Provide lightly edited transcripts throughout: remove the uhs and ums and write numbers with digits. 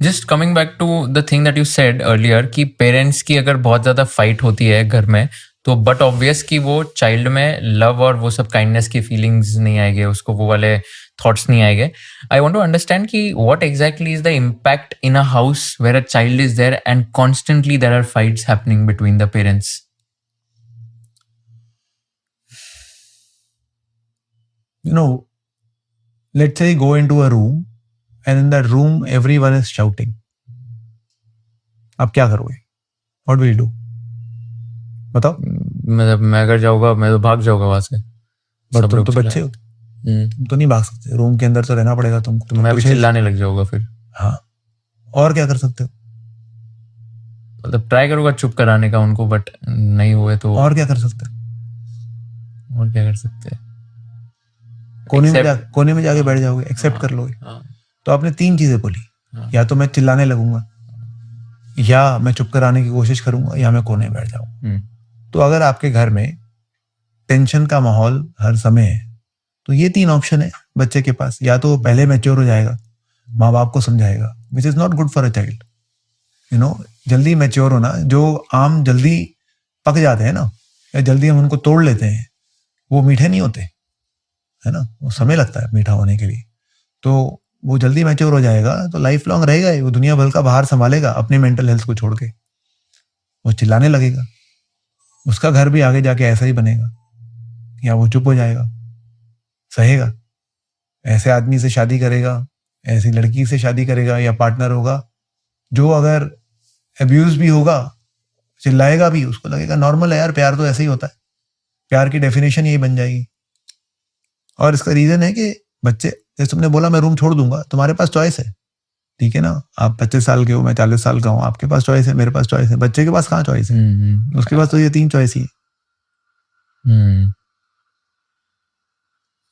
Just coming back to the thing that you said earlier कि parents की अगर बहुत ज़्यादा फाइट होती है घर में, तो बट ऑब्वियस कि वो चाइल्ड में लव और वो सब काइंडनेस की फीलिंग्स नहीं आएंगे, उसको वो वाले थॉट्स नहीं आएंगे. आई वांट टू अंडरस्टैंड कि what exactly is the impact in a house where a child is there and constantly there are fights happening between the parents. You know, let's say you go into a room and in that room everyone is shouting. आप क्या करोगे? What will you do? बताओ. मैं अगर जाऊंगा, मैं तो भाग जाऊंगा वहां से. बट तुम तो बच्चे हो, तुम तो नहीं भाग सकते, रूम के अंदर तो रहना पड़ेगा तुमको. मैं भी चिल्लाने लग जाऊंगा फिर. हाँ, और क्या कर सकते हो? मतलब ट्राई करूंगा चुप कराने का उनको, बट नहीं हुए तो और क्या कर सकते हो? और क्या कर सकते हैं? कोने में जाके बैठ जाओगे, एक्सेप्ट कर लोगे. तो आपने 3 चीजें बोली. या तो मैं चिल्लाने लगूंगा, या मैं चुप कराने की कोशिश करूंगा, या मैं कोने में बैठ जाऊंगा. तो अगर आपके घर में टेंशन का माहौल हर समय है, तो ये 3 ऑप्शन है बच्चे के पास. या तो पहले मैच्योर हो जाएगा, माँ बाप को समझाएगा, which is not good for a child. You know, जल्दी मैच्योर होना, जो आम जल्दी पक जाते हैं ना, या जल्दी हम उनको तोड़ लेते हैं, वो मीठे नहीं होते, है ना. वो समय लगता है मीठा होने के लिए. तो वो जल्दी मैच्योर हो जाएगा तो लाइफ लॉन्ग रहेगा ही. वो दुनिया भर का बाहर संभालेगा अपनी मेंटल हेल्थ को छोड़ के. वो चिल्लाने लगेगा, उसका घर भी आगे जाके ऐसा ही बनेगा. या वो चुप हो जाएगा, सहेगा, ऐसे आदमी से शादी करेगा, ऐसी लड़की से शादी करेगा या पार्टनर होगा जो अगर अब्यूज भी होगा, चिल्लाएगा भी, उसको लगेगा नॉर्मल है यार, प्यार तो ऐसे ही होता है. प्यार की डेफिनेशन यही बन जाएगी. और इसका रीजन है कि बच्चे, जैसे तुमने बोला मैं रूम छोड़ दूंगा, तुम्हारे पास चॉइस है, ठीक है ना. आप 25 साल के हो, मैं 40 साल का हूँ, आपके पास चॉइस है, मेरे पास चॉइस है. बच्चे के पास कहाँ चॉइस है? उसके पास तो ये 3 चॉइस ही है.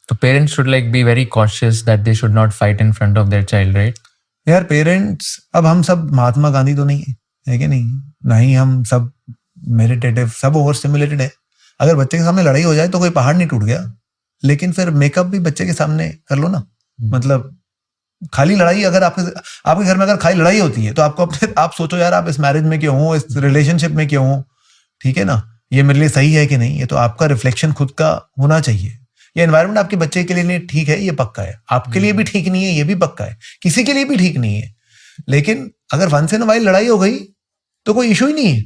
तो parents should like be very cautious that they should not fight in front of their child, right? यार पेरेंट्स, अब हम सब महात्मा गांधी तो नहीं है कि नहीं? नहीं, हम सब मेडिटेटिव, सब ओवर स्टिमुलेटेड है. अगर बच्चे के सामने लड़ाई हो जाए तो कोई पहाड़ नहीं टूट गया, लेकिन फिर मेकअप भी बच्चे के सामने कर लो ना. मतलब खाली लड़ाई, अगर आपके घर में अगर खाली लड़ाई होती है तो आप सोचो यार, आप इस मैरिज में क्यों हो, इस रिलेशनशिप में क्यों हो, ठीक है ना. ये मेरे लिए सही है कि नहीं, ये तो आपका रिफ्लेक्शन खुद का होना चाहिए. ये एनवायरनमेंट आपके बच्चे के लिए नहीं ठीक है, ये पक्का है. आपके लिए भी ठीक नहीं है, ये भी पक्का है. किसी के लिए भी ठीक नहीं है. लेकिन अगर वंस इन अ व्हाइल लड़ाई हो गई तो कोई इशू ही नहीं है.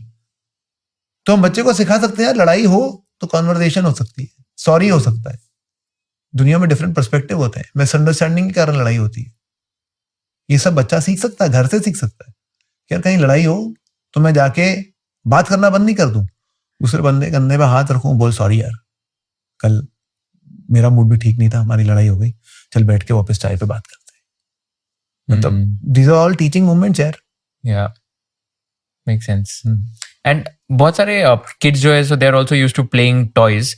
तो हम बच्चे को सिखा सकते हैं, लड़ाई हो तो कॉन्वर्सेशन हो सकती है, सॉरी हो सकता है. दुनिया में डिफरेंट पर्सपेक्टिव होते हैं. मिसअंडरस्टैंडिंग के कारण लड़ाई होती है. ये सब बच्चा सीख सकता है, घर से सीख सकता है. यार कहीं लड़ाई हो तो मैं जाके बात करना बंद नहीं कर दूं, दूसरे बंदे कंधे पे हाथ रखूं, बोल सॉरी यार, कल मेरा मूड भी ठीक नहीं था, हमारी लड़ाई हो गई, चल बैठ के वापस चाय पे बात करते हैं. मतलब these are all teaching moments यार. या मेक सेंस. एंड बहुत सारे किड्स जो है, so they are also used to playing toys.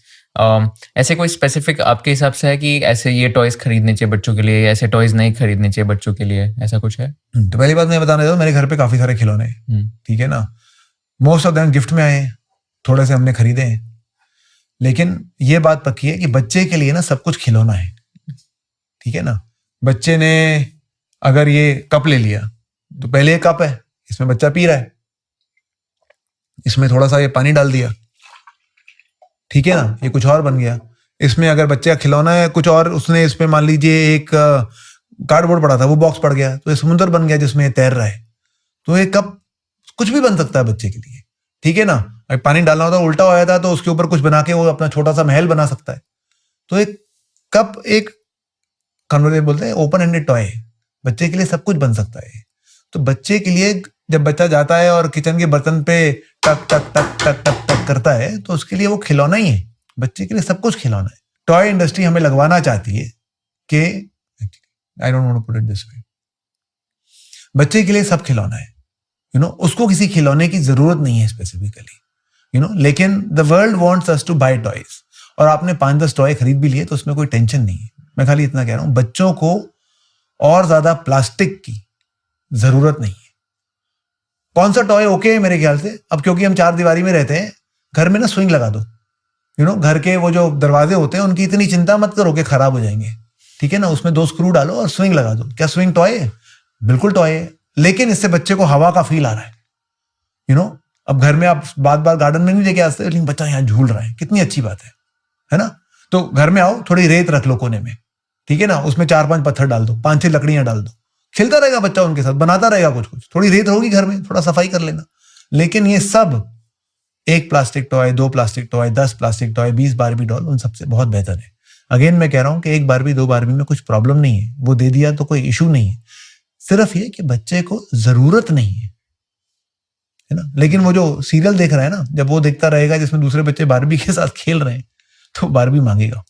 ऐसे कोई स्पेसिफिक आपके हिसाब से है कि ऐसे ये टॉयज खरीदने चाहिए बच्चों के लिए, ऐसे टॉयज नहीं खरीदने चाहिए बच्चों के लिए, ऐसा कुछ है? तो पहली बात मैं बताना चाहता हूँ, मेरे घर पे काफी सारे खिलौने हैं, ठीक है ना. मोस्ट ऑफ देम गिफ्ट में आए, थोड़े से हमने खरीदे हैं. लेकिन ये बात पक्की है कि बच्चे के लिए ना सब कुछ खिलौना है, ठीक है ना. बच्चे ने अगर ये कप ले लिया तो पहले ये कप है, इसमें बच्चा पी रहा है, इसमें थोड़ा सा ये पानी डाल दिया, ठीक है ना, ये कुछ और बन गया. इसमें अगर बच्चे का खिलौना है कुछ और, उसने इसमें मान लीजिए एक कार्डबोर्ड पड़ा था, वो बॉक्स पड़ गया, तो ये समुद्र बन गया जिसमें ये तैर रहा है. तो ये कप कुछ भी बन सकता है बच्चे के लिए, ठीक है ना. अगर पानी डालना होता, उल्टा हो जाता तो उसके ऊपर कुछ बना के वो अपना छोटा सा महल बना सकता है. तो एक कप एक कन्वर्सेबल बोलते हैं ओपन एंडेड टॉय है, बच्चे के लिए सब कुछ बन सकता है. तो बच्चे के लिए जब बच्चा जाता है और किचन के बर्तन पे टक टक टक टक टक टक करता है, तो उसके लिए वो खिलौना ही है. बच्चे के लिए सब कुछ खिलौना है. टॉय इंडस्ट्री हमें लगवाना चाहती है कि I don't want to put it this way, बच्चे के लिए सब खिलौना है, यू नो. उसको किसी खिलौने की जरूरत नहीं है स्पेसिफिकली, यू नो. लेकिन the world wants us to buy toys, और आपने 5-10 टॉय खरीद भी लिए तो उसमें कोई टेंशन नहीं है. मैं खाली इतना कह रहा हूं, बच्चों को और ज्यादा प्लास्टिक की जरूरत नहीं है. कौन सा टॉय ओके है मेरे ख्याल से, अब क्योंकि हम 4 दीवारी में रहते हैं, घर में ना स्विंग लगा दो, यू नो. घर के वो जो दरवाजे होते हैं उनकी इतनी चिंता मत करो कि खराब हो जाएंगे, ठीक है ना. उसमें 2 स्क्रू डालो और स्विंग लगा दो. क्या स्विंग टॉय है? बिल्कुल टॉय है. लेकिन इससे बच्चे को हवा का फील आ रहा है, यू नो। अब घर में आप बार बार गार्डन में नहीं लेके आते, लेकिन बच्चा यहाँ झूल रहा है, कितनी अच्छी बात है ना। तो घर में आओ, थोड़ी रेत रख लो कोने में, ठीक है ना, उसमें 4-5 पत्थर डाल दो, 5-6 लकड़ियां डाल दो, खेलता रहेगा बच्चा उनके साथ, बनाता रहेगा कुछ कुछ। थोड़ी रेत होगी घर में, थोड़ा सफाई कर लेना। लेकिन ये सब 1 plastic toy, 2 plastic toy, 10 plastic toy, 20 Barbie doll उन सबसे बहुत बेहतर है। अगेन मैं कह रहा हूं कि 1 बारबी 2 बारबी में कुछ प्रॉब्लम नहीं है, वो दे दिया तो कोई इशू नहीं है, सिर्फ ये कि बच्चे को जरूरत नहीं है ना। लेकिन वो जो सीरियल देख रहा है ना, जब वो देखता रहेगा जिसमें दूसरे बच्चे बारबी के साथ खेल रहे हैं, तो बारबी मांगेगा।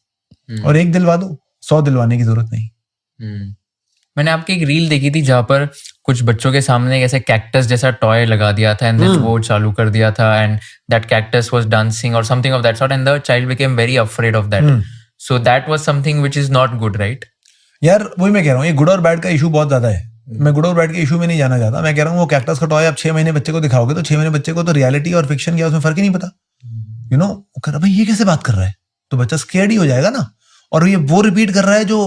और 1 दिलवा दो, 100 दिलवाने की जरूरत नहीं। मैंने आपकी एक रील देखी थी जहां पर कुछ बच्चों के सामने ऐसे कैक्टस जैसा टॉय लगा दिया था एंड देन वो चालू कर दिया था and that cactus was dancing और something of that sort and the child became very afraid of that. So that was something which is not good, right? यार वही मैं कह रहा हूँ, ये गुड और बैड का इशू बहुत ज्यादा है। मैं गुड और बैड के इशू में नहीं जाना चाहता। मैं कह रहा हूँ वो कैक्टस का टॉय आप 6 महीने बच्चे को दिखाओगे तो 6 महीने बच्चे को तो रियलिटी और फिक्शन क्या उसमें फर्क ही नहीं पता, यू नो। भाई ये कैसे बात कर रहा है, तो बच्चा स्कैर्ड ही हो जाएगा ना। और ये वो रिपीट कर रहा है जो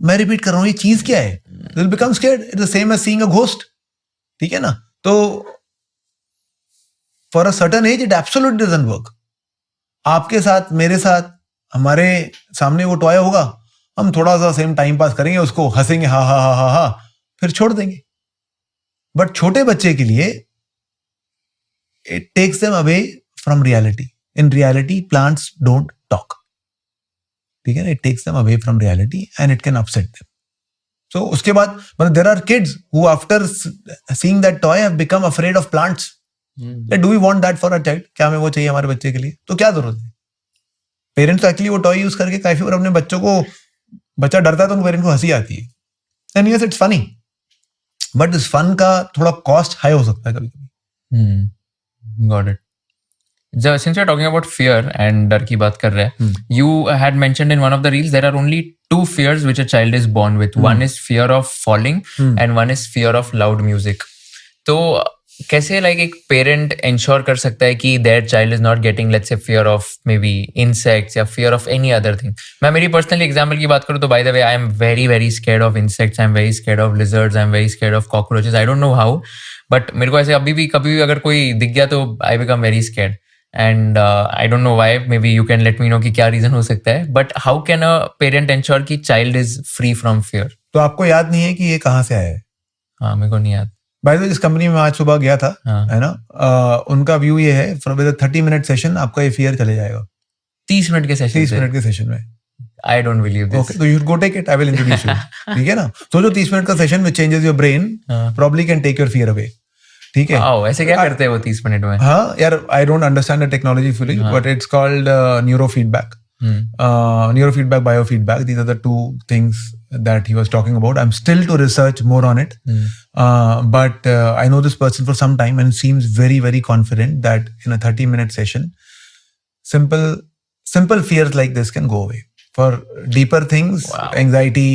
मैं रिपीट कर रहा हूँ, ये चीज क्या है, will become scared. It's the same as seeing a ghost, ठीक है ना। तो for a certain age it absolutely doesn't work. आपके साथ, मेरे साथ, हमारे सामने वो टॉय होगा, हम थोड़ा सा सेम टाइम पास करेंगे, उसको हंसेंगे, हा हा हा हा हा, फिर छोड़ देंगे। बट छोटे बच्चे के लिए it takes them away from reality. In reality plants don't talk, ठीक है ना। It takes them away from reality and it can upset them. So उसके बाद मतलब there are kids who after seeing that toy have become afraid of plants. Do we want that for a child? क्या हमें वो चाहिए हमारे बच्चे के लिए? तो क्या जरूरत है? पेरेंट्स तो एक्चुअली वो टॉय यूज करके काफी बार अपने बच्चों को, बच्चा डरता है तो उन पेरेंट्स को हंसी आती है, and yes it's funny, but इस फन का थोड़ा कॉस्ट हाई हो सकता है कभी कभी। Got it. Since we're talking about fear and डर की बात कर रहे हैं, you had mentioned in one of the reels there are only 2 fears which a child is born with. One is fear of falling and one is fear of loud music. तो कैसे like एक parent ensure कर सकता है कि their child is not getting let's say fear of maybe insects या fear of any other thing? मैं मेरी personal example की बात करूँ तो by the way I am very very scared of insects, I am very scared of lizards, I am very scared of cockroaches. I don't know how, but मेरे को ऐसे अभी भी कभी भी अगर कोई दिख गया तो I become very scared. And I don't know why, maybe you can let me know कि क्या reason हो सकता है, but how can a parent ensure कि child is free from fear? तो आपको याद नहीं है कि ये कहाँ से आया है? हाँ, मेरे को नहीं याद। बाय द वे जिस कंपनी में आज सुबह गया था, है ना, उनका व्यू ये है, फ्रॉम विद 30-minute सेशन आपका ये फियर चले जाएगा। 30 मिनट के सेशन? 30 मिनट के सेशन में। I don't believe this. Okay, so you should go take it. I will introduce you. ठीक है ना? So जो 30 मिनट का session which changes your brain probably can take your fear away. ठीक है? ऐसे क्या करते हैं वो 30 मिनट में? हाँ यार, I don't understand the technology fully, but it's called neurofeedback. Neurofeedback, biofeedback. These are the 2 things that he was talking about. I'm still to research more on it, but I know this person for some time and seems very very confident that in a 30-minute session, simple fears like this can go away. For deeper things, anxiety,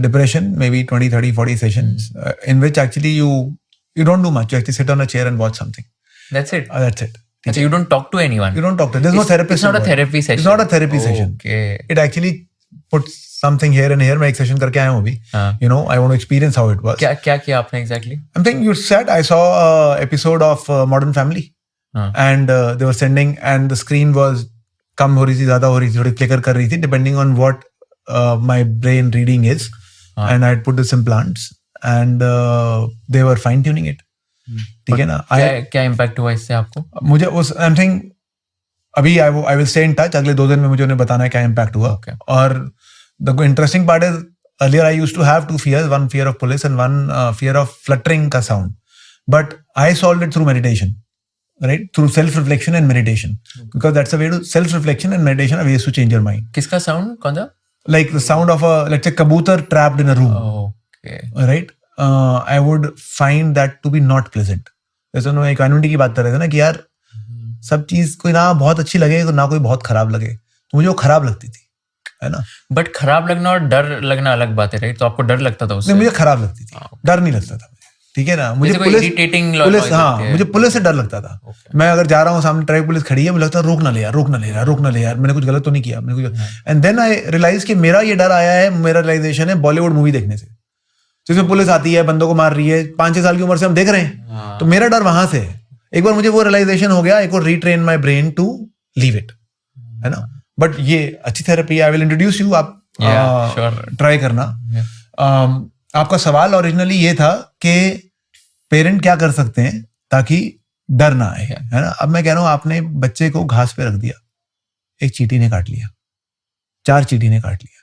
depression, maybe 20, 30, 40 sessions in which actually you don't do much. You actually sit on a chair and watch something. That's it? That's it. So you don't talk to anyone? You don't talk to. There's no therapist. It's not a therapy session? It's not a therapy session. Okay. It actually puts something here and here. मैं एक session करके आया हूँ अभी. You know, I want to experience how it was. क्या किया आपने exactly? I'm thinking you said I saw a episode of Modern Family, and they were sending, and the screen was कम हो रही थी, ज्यादा हो रही थी, थोड़ी flicker कर रही थी, depending on what my brain reading is, and I had put the implants, and they were fine tuning it. ठीक है ना? क्या इम्पैक्ट हुआ इससे आपको? मुझे उस I'm saying अभी I will stay in touch. अगले 2 दिन में मुझे उन्हें बताना है क्या इम्पैक्ट हुआ. और the interesting part is earlier I used to have 2 fears, one fear of police and one fear of fluttering का sound, but I solved it through meditation. Right, through self-reflection and meditation, because that's a way to self-reflection and meditation are ways to change your mind. किसका sound? कौन सा? Like the sound of a, let's say, kabootar trapped in a room. Okay. Right? I would find that to be not pleasant. जैसे उन्होंने इक्वानिटी की बात कर रहे थे ना कि यार सब चीज कोई ना बहुत अच्छी लगे तो ना कोई बहुत खराब लगे, तो मुझे वो खराब लगती थी, है ना? बट खराब लगना और डर लगना अलग बात है, राइट? तो आपको डर लगता था उससे? नहीं, मुझे खराब लगती थी, डर नहीं लगता था, ठीक है ना? मुझे पुलिस हाँ, मुझे पुलिस से डर लगता था. मैं अगर जा रहा हूँ, सामने ट्रैफिक पुलिस खड़ी है, मुझे लगता है रोक ना ले यार, मैंने कुछ गलत तो नहीं किया, मैंने कुछ. एंड देन आई रियलाइज कि मेरा ये डर आया है, मेरा रियलाइजेशन है बॉलीवुड मूवी देखने से. जिसमें पुलिस आती है, बंदों को मार रही है, 5-6 साल की उम्र से हम देख रहे हैं। तो मेरा डर वहां से है। एक बार मुझे वो रियलाइजेशन हो गया, एक बार retrain my brain to leave it, है ना। बट ये अच्छी therapy, I will introduce you, आप ट्राई करना। आपका सवाल ओरिजिनली ये था कि पेरेंट क्या कर सकते हैं ताकि डर ना आए, है ना। अब मैं कह रहा हूं, आपने बच्चे को घास पे रख दिया, एक चींटी ने काट लिया, 4 चींटी ने काट लिया।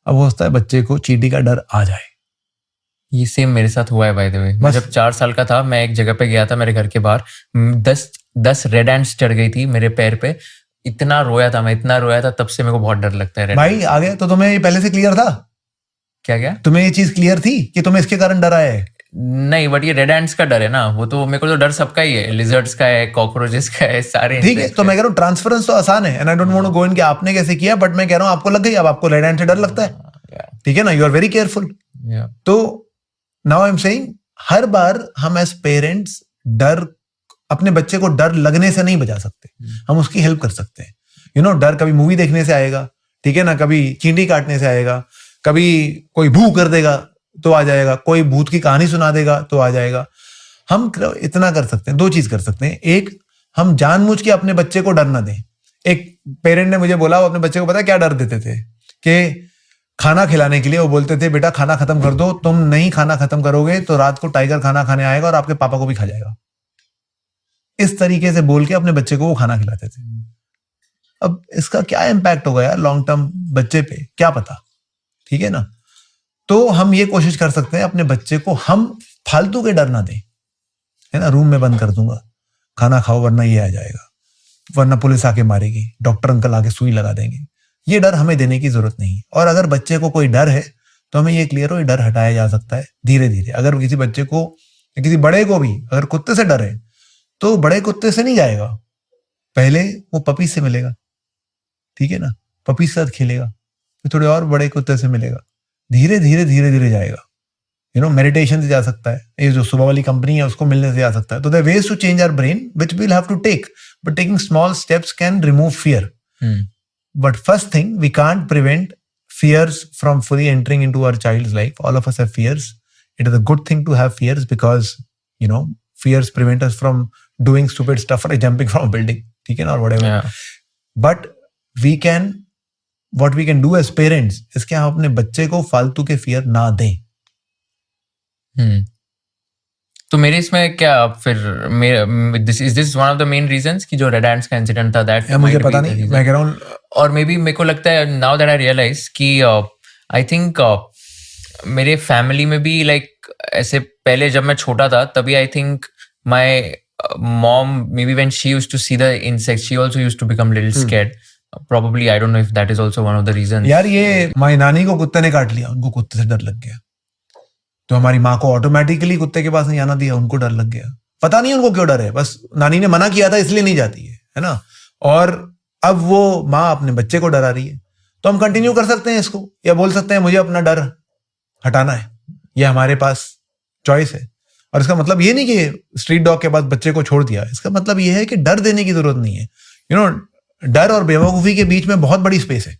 अब हो सकता है बच्चे को चींटी का डर आ जाए। ये सेम मेरे साथ हुआ है बाय द वे। मैं जब 4 साल का था, मैं एक जगह पे गया था मेरे घर के बाहर, 10 रेड एंट्स चढ़ गई थी मेरे पैर पे। इतना रोया था मैं, इतना रोया था, तब से मेरे को बहुत डर लगता है। भाई आ गया तो तुम्हें ये पहले से क्लियर था? क्या? तुम्हें ये चीज क्लियर थी कि तुम्हें इसके कारण डर आया है? नहीं, बट ये रेड एंट्स का डर है ना, वो तो मेरे को तो डर सबका ही है, लिजर्ड्स का है, कॉकरोचेस का है, सारे। ठीक है, तो मैं कह रहा हूँ ट्रांसफरेंस तो आसान है, and I don't want to go in कि आपने कैसे किया, बट मैं कह रहा हूँ आपको लग गई, अब आपको रेड एंट से डर लगता है, ठीक है ना। You are very careful. तो नाउ आई एम सेइंग, हर बार हम एज पेरेंट्स डर, अपने बच्चे को डर लगने से नहीं बचा सकते, हम उसकी हेल्प कर सकते हैं। यू नो, डर कभी मूवी देखने से आएगा, ठीक है ना, कभी चींटी काटने से आएगा, कभी कोई भू कर देगा तो आ जाएगा, कोई भूत की कहानी सुना देगा तो आ जाएगा। हम इतना कर सकते हैं, 2 चीज कर सकते हैं। एक, हम जानबूझ के अपने बच्चे को डर ना दें। एक पेरेंट ने मुझे बोला, वो अपने बच्चे को पता क्या डर देते थे कि खाना खिलाने के लिए वो बोलते थे, बेटा खाना खत्म कर दो, तुम नहीं खाना खत्म करोगे तो रात को टाइगर खाना खाने आएगा और आपके पापा को भी खा जाएगा। इस तरीके से बोल के अपने बच्चे को वो खाना खिलाते थे। अब इसका क्या इम्पैक्ट होगा यार लॉन्ग टर्म बच्चे पे, क्या पता, ठीक है ना। तो हम ये कोशिश कर सकते हैं अपने बच्चे को हम फालतू के डर ना दें, है ना। रूम में बंद कर दूंगा, खाना खाओ वरना ये आ जाएगा, वरना पुलिस आके मारेगी, डॉक्टर अंकल आके सुई लगा देंगे, ये डर हमें देने की जरूरत नहीं। और अगर बच्चे को कोई डर है तो हमें ये क्लियर हो, ये डर हटाया जा सकता है धीरे धीरे। अगर किसी बच्चे को, किसी बड़े को भी अगर कुत्ते से डर है तो बड़े कुत्ते से नहीं जाएगा, पहले वो पपी से मिलेगा, ठीक है ना, पपी के साथ खेलेगा, फिर थोड़े और बड़े कुत्ते से मिलेगा, धीरे धीरे जाएगा। यू नो, मेडिटेशन से जा सकता है, ये जो सुबह वाली कंपनी है उसको मिलने से जा सकता है। तो the ways to change our brain which we will have to take, but taking small steps can remove fear. But first thing, we can't prevent fears from fully entering into our child's life. All of us have fears. It is a good thing to have fears because, you know, fears prevent us from doing stupid stuff like jumping from a building, ठीक है ना, or whatever. Yeah. But what we can do as parents is कि हम अपने बच्चे को फालतू के fear ना दें। तो मेरे इसमें क्या फिर this one of the main reasons कि जो रेड एंट्स का इंसिडेंट था, दैट मुझे पता नहीं, मैं कह रहा हूँ। और मे बी मेरे को लगता है नाउ दैट आई रियलाइज कि आई थिंक मेरे फैमिली में भी लाइक ऐसे, पहले जब मैं छोटा था तभी I think my mom maybe when she used to see the insect she also used to become little scared. Probably I don't know if that is also one of the reasons. यार ये हमारी नानी को कुत्ते ने काट लिया, उनको कुत्ते से डर लग गया, तो हमारी माँ को ऑटोमेटिकली कुत्ते के पास नहीं आना दिया, उनको डर लग गया। पता नहीं उनको क्यों डर है, बस नानी ने मना किया था इसलिए नहीं जाती है ना। और अब वो माँ अपने बच्चे को डरा रही है, तो हम कंटिन्यू कर सकते हैं इसको, या बोल सकते हैं मुझे अपना डर हटाना है, ये हमारे पास चॉइस है। और इसका मतलब ये नहीं कि स्ट्रीट डॉग के पास बच्चे को छोड़ दिया, इसका मतलब ये है कि डर देने की जरूरत नहीं है। यू नो, डर और बेवकूफी के बीच में बहुत बड़ी स्पेस है,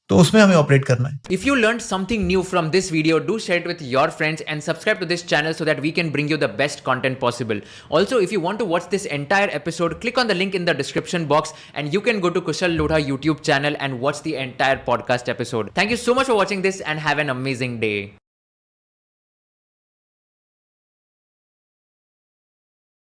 तो उसमें हमें ऑपरेट करना है। If you learned something new from this video, do share it with your friends and subscribe to this channel so that we can bring you the best content possible. Also, if you want to watch this entire episode, click on the link in the description box and you can go to Kushal Lodha YouTube channel and watch the entire podcast episode. Thank you so much for watching this and have an amazing day.